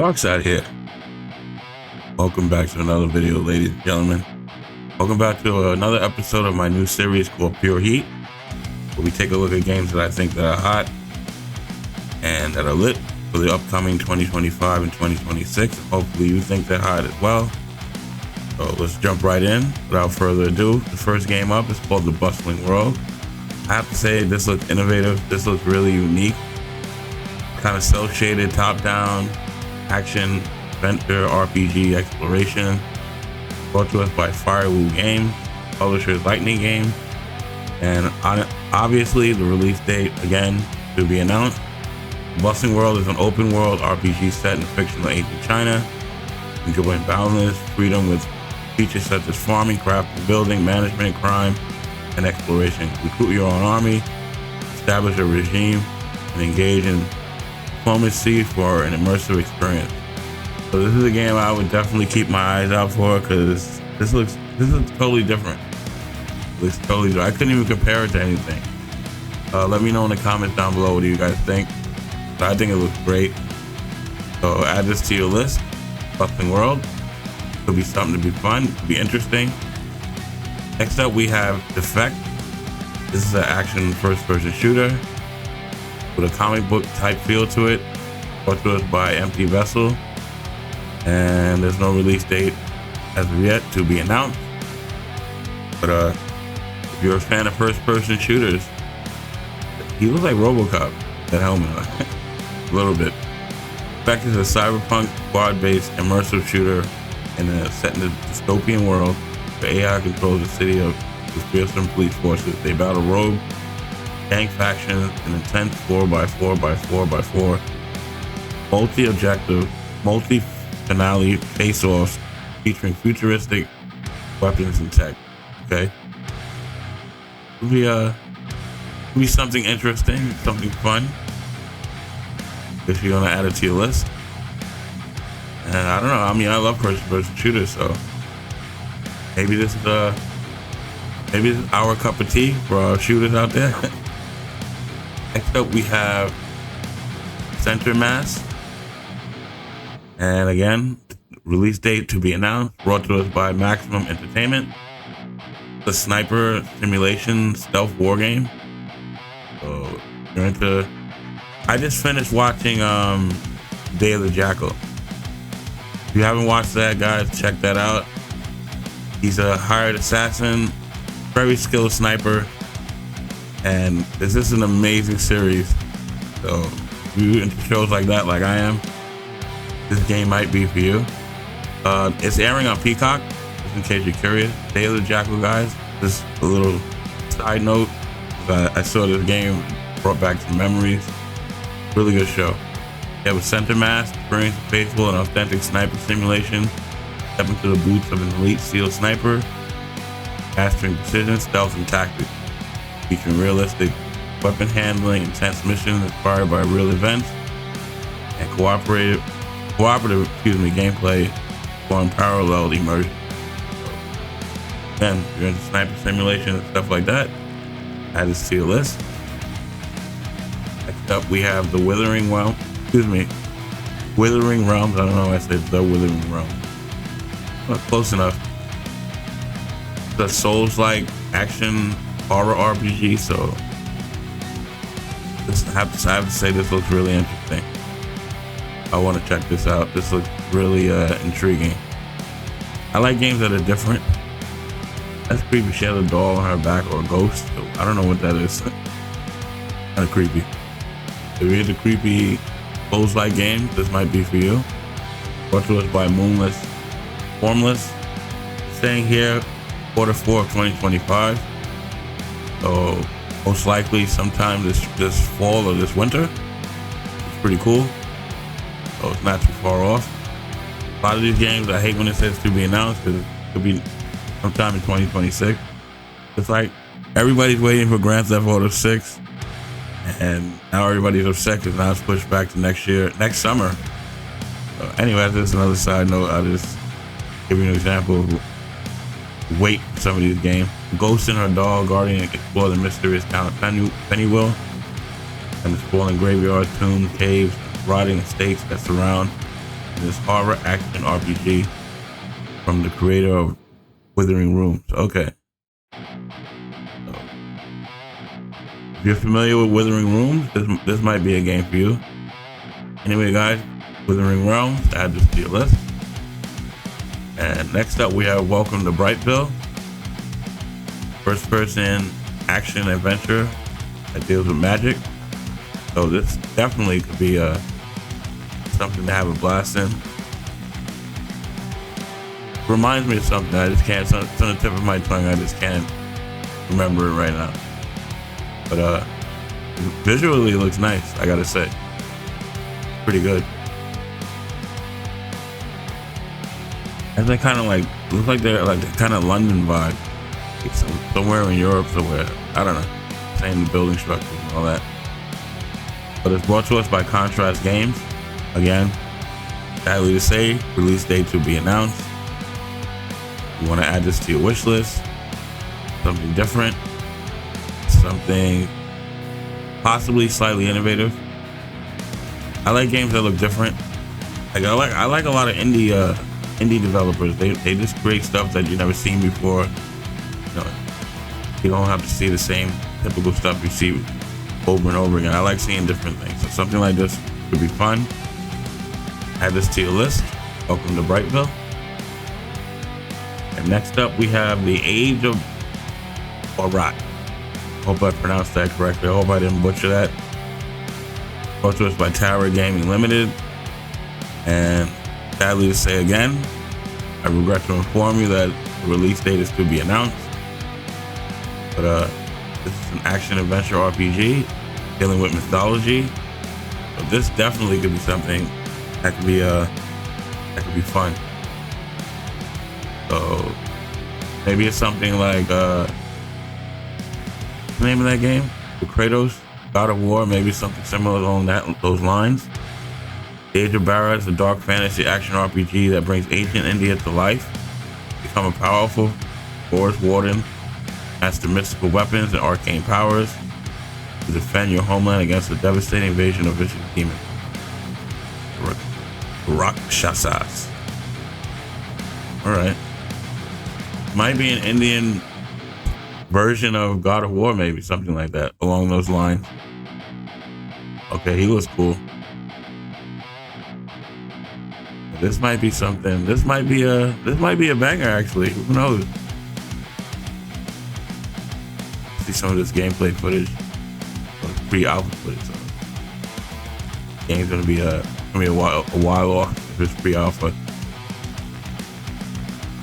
Darkside here. Welcome back to another video, ladies and gentlemen. Welcome back to another episode of my new series called Pure Heat, where we take a look at games that I think that are hot and that are lit for the upcoming 2025 and 2026. Hopefully you think they're hot as well. So let's jump right in. Without further ado, the first game up is called The Bustling World. I have to say, this looks innovative. This looks really unique. Kind of cel-shaded, top-down action adventure RPG exploration. Brought to us by Firewoo Games, publisher Lightning Game, and obviously the release date again to be announced. The Bustling World is an open world RPG set in fictional ancient China, enjoying boundless freedom with features such as farming, crafting, building, management, crime, and exploration. Recruit your own army, establish a regime, and engage in diplomacy for an immersive experience. So this is a game I would definitely keep my eyes out for, because this looks totally different. It looks totally different. I couldn't even compare it to anything. Let me know in the comments down below what do you guys think. But I think it looks great. So add this to your list. Bustling World. Could be something to be fun, could be interesting. Next up we have Defect. This is an action first-person shooter with a comic book type feel to it. Brought to us by Empty Vessel, and there's no release date as of yet to be announced. But if you're a fan of first-person shooters, he looks like RoboCop, that helmet, a little bit. Defect is a cyberpunk squad-based immersive shooter set in a dystopian world where AI controls the city with fearsome police forces. They battle rogue gang factions in intense 4x4x4x4 multi-objective, multi-finale face-offs featuring futuristic weapons and tech. Okay, it'll be something interesting, something fun if you're gonna add it to your list. And I don't know, I mean, I love first-person shooters, so maybe this is our cup of tea for our shooters out there. Next up we have Center Mass, and again, release date to be announced. Brought to us by Maximum Entertainment. The sniper simulation stealth war game. So you're into. I just finished watching Day of the Jackal. If you haven't watched that, guys, check that out. He's a hired assassin, very skilled sniper, and this is an amazing series. So if you're into shows like that, like I am, this game might be for you. It's airing on Peacock, just in case you're curious. Day of the Jackal, guys. Just a little side note. I saw this game, brought back some memories. Really good show. You have a center mass, experience a faithful and authentic sniper simulation. Step into the boots of an elite SEAL sniper, mastering precision, stealth, and tactics. Featuring realistic weapon handling, intense missions inspired by real events, and cooperative gameplay for unparalleled immersion. Again, if you're into sniper simulation and stuff like that, add this to your list. Next up we have the Withering Realms. Withering Realms. I don't know why I said the Withering Realms. Well, close enough. The Souls-like action horror RPG, so I have to say this looks really interesting. I want to check this out. This looks really intriguing. I like games that are different. That's creepy. She has a doll on her back, or a ghost. So I don't know what that is. Kind of creepy. If you're into creepy Souls-like games, this might be for you. Brought to us by Formless. Staying here Q4 of 2025. So most likely sometime this fall or this winter. It's pretty cool. So it's not too far off. A lot of these games, I hate when it says to be announced, because it could be sometime in 2026. It's like everybody's waiting for Grand Theft Auto 6, and now everybody's upset because now it's pushed back to next summer. So anyway, that's another side note. I'll just give you an example of wait for some of these games. Ghost and her doll guardian explore the mysterious town of Pennywell and the sprawling graveyards, tombs, caves, rotting estates that surround this horror action RPG from the creator of Withering Rooms. Okay. So, if you're familiar with Withering Rooms, this might be a game for you. Anyway, guys, Withering Realms, add this to your list. And next up, we have Welcome to Brightville. First-person action adventure that deals with magic. So this definitely could be something to have a blast in. Reminds me of something. I just can't. It's on the tip of my tongue. I just can't remember it right now. But visually, it looks nice. I gotta say, pretty good. And they kind of like look like they're like kind of London vibe. It's somewhere in Europe, somewhere. I don't know. Same building structures and all that. But it's brought to us by Contrast Games. Again, sadly to say, release date to be announced. You want to add this to your wish list. Something different. Something possibly slightly innovative. I like games that look different. I like a lot of indie developers. They just create stuff that you've never seen before. You don't have to see the same typical stuff you see over and over again. I like seeing different things. So something like this could be fun. Add this to your list. Welcome to Brightville. And next up, we have The Age of Barat. Hope I pronounced that correctly. I hope I didn't butcher that. Brought to us by Tower Gaming Limited. And sadly to say again, I regret to inform you that the release date is to be announced. But this is an action adventure RPG dealing with mythology. So this definitely could be something that could be fun. So maybe it's something like what's the name of that game? The Kratos, God of War, maybe something similar along those lines. The Age of Barat is a dark fantasy action RPG that brings ancient India to life. Become a powerful forest warden, master mystical weapons and arcane powers to defend your homeland against the devastating invasion of vicious demons. Rakshasas. Alright. Might be an Indian version of God of War, maybe something like that, along those lines. Okay, he was cool. This might be something. This might be a banger, actually. Who knows? See some of this gameplay footage, pre-alpha footage. So game's gonna be a while off if it's pre-alpha.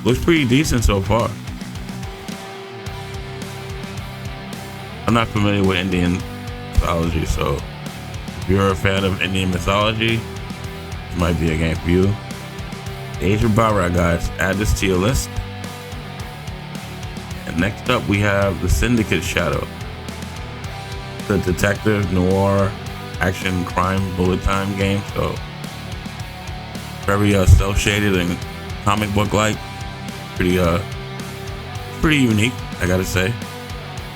Looks pretty decent so far. I'm not familiar with Indian mythology, so if you're a fan of Indian mythology, this might be a game for you. Age of Barat, guys. Add this to your list. And next up, we have The Syndicate Shadow. The detective noir action crime bullet time game. So very cel shaded and comic book like. Pretty unique, I gotta say.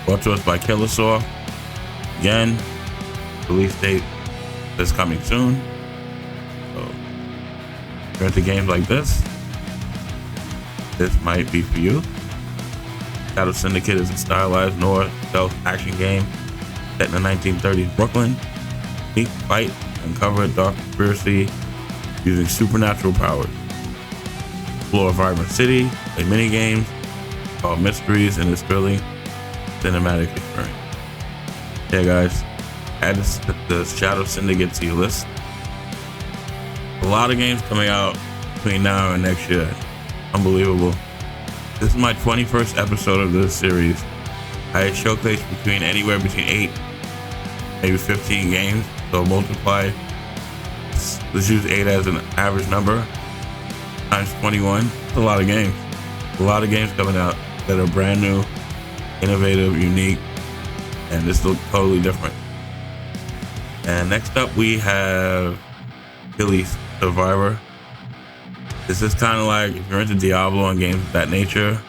Brought to us by Killersoft. Again, release date is coming soon. So if you're into games like this might be for you. Shadow Syndicate is a stylized noir stealth action game set in the 1930s Brooklyn. Sneak, fight, and uncover a dark conspiracy using supernatural powers. Explore a vibrant city, play mini games, solve mysteries in this thrilling cinematic experience. Yeah, guys, add the Shadow Syndicate to your list. A lot of games coming out between now and next year. Unbelievable. This is my 21st episode of this series. I showcased anywhere between 8, maybe 15 games. So multiply, let's use 8 as an average number, times 21. It's a lot of games. A lot of games coming out that are brand new, innovative, unique, and this looks totally different. And next up we have Achilles Survivor. This is kind of like if you're into Diablo and games of that nature,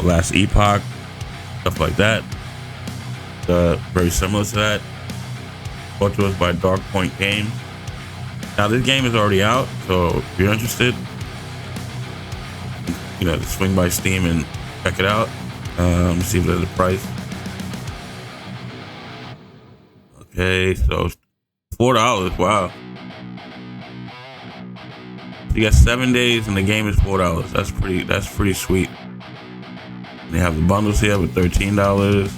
Last Epoch, stuff like that. Very similar to that. Brought to us by Dark Point Games. Now this game is already out, so if you're interested, you know, just swing by Steam and check it out. Let me see if there's a price. Okay, so $4. Wow. You got 7 days and the game is $4. That's pretty sweet. They have the bundles here with $13.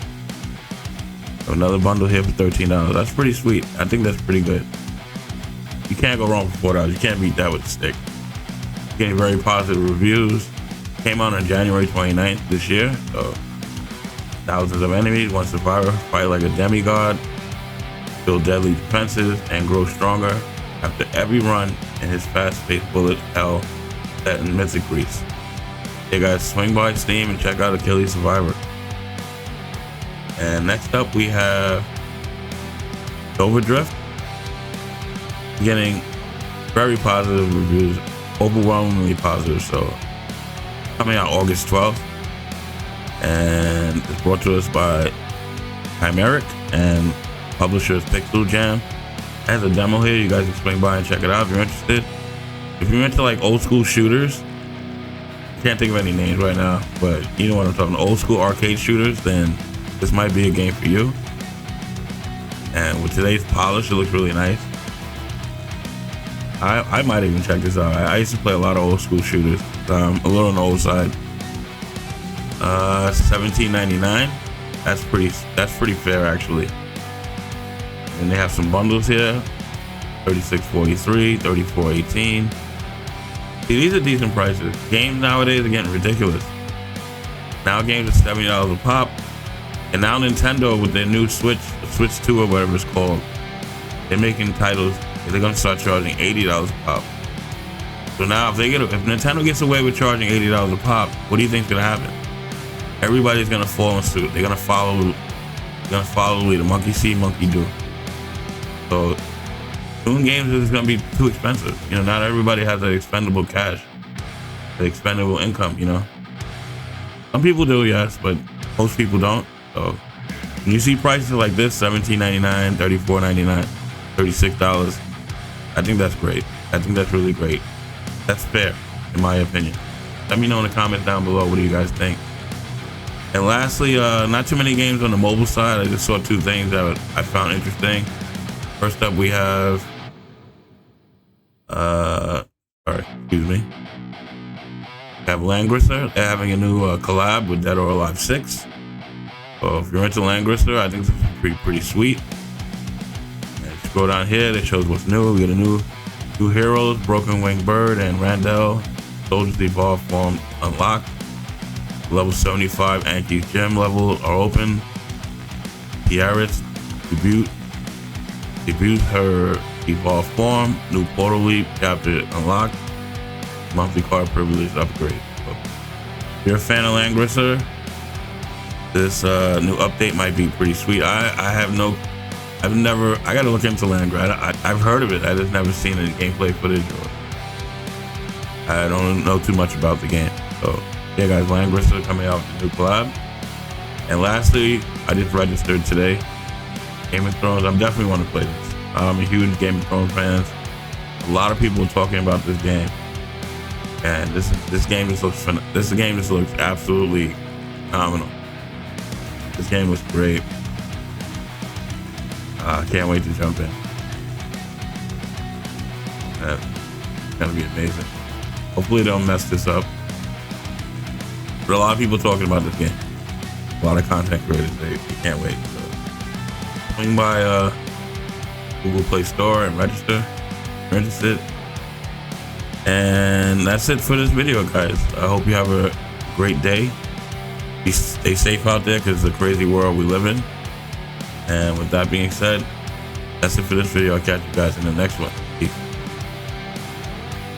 Another bundle here for $13. That's pretty sweet. I think that's pretty good. You can't go wrong for $4. You can't beat that with a stick. Getting very positive reviews. Came out on January 29th this year. So thousands of enemies, one survivor, fight like a demigod, build deadly defenses, and grow stronger after every run in his fast-paced bullet hell set in Mythic Greece. Hey guys, swing by Steam and check out Achilles Survivor. And next up we have Overdrift. Getting very positive reviews, overwhelmingly positive. So coming out August 12th, and it's brought to us by Chimeric and publishers Pixel Jam. It has a demo here. You guys can swing by and check it out if you're interested. If you're into like old school shooters, can't think of any names right now, but you know what I'm talking about, old school arcade shooters, then this might be a game for you. And with today's polish, it looks really nice. I might even check this out. I used to play a lot of old school shooters. A little on the old side. $17.99. That's pretty fair actually. And they have some bundles here. $36.43, $34.18. See, these are decent prices. Games nowadays are getting ridiculous. Now games are $70 a pop. And now Nintendo with their new Switch 2 or whatever it's called, they're making titles, they're gonna start charging $80 a pop. So now if Nintendo gets away with charging $80 a pop, what do you think's gonna happen? Everybody's gonna fall in suit. They're gonna follow the lead. Monkey see, monkey do. So soon games is gonna be too expensive. You know, not everybody has that expendable cash, the expendable income, you know. Some people do, yes, but most people don't. So when you see prices like this, $17.99, $34.99, $36, I think that's great. I think that's really great. That's fair, in my opinion. Let me know in the comments down below, what do you guys think? And lastly, not too many games on the mobile side. I just saw two things that I found interesting. First up, we have, excuse me. We have Langrisser. They're having a new collab with Dead or Alive 6. So if you're into Langrisser, I think it's pretty sweet. And scroll down here, that shows what's new. We got a new heroes, Broken Winged Bird and Randall. Soldiers Evolved form unlocked. Level 75 Anki's gem level are open. Tiaris debut her evolved form. New Portal Leap chapter unlocked. Monthly card privilege upgrade. So if you're a fan of Langrisser, this new update might be pretty sweet. I gotta look into Langrisser. I've heard of it. I just never seen any gameplay footage, or I don't know too much about the game. So yeah guys, Langrisser coming out with a new collab. And lastly, I just registered today. Game of Thrones. I'm definitely want to play this. I'm a huge Game of Thrones fan. A lot of people are talking about this game, and this game just looks absolutely phenomenal. This game was great. I can't wait to jump in. It's gonna be amazing. Hopefully they don't mess this up. But a lot of people talking about this game. A lot of content creators, they can't wait. So swing by Google Play Store and register if you're interested. And that's it for this video, guys. I hope you have a great day. Stay safe out there, because it's a crazy world we live in. And with that being said, that's it for this video. I'll catch you guys in the next one.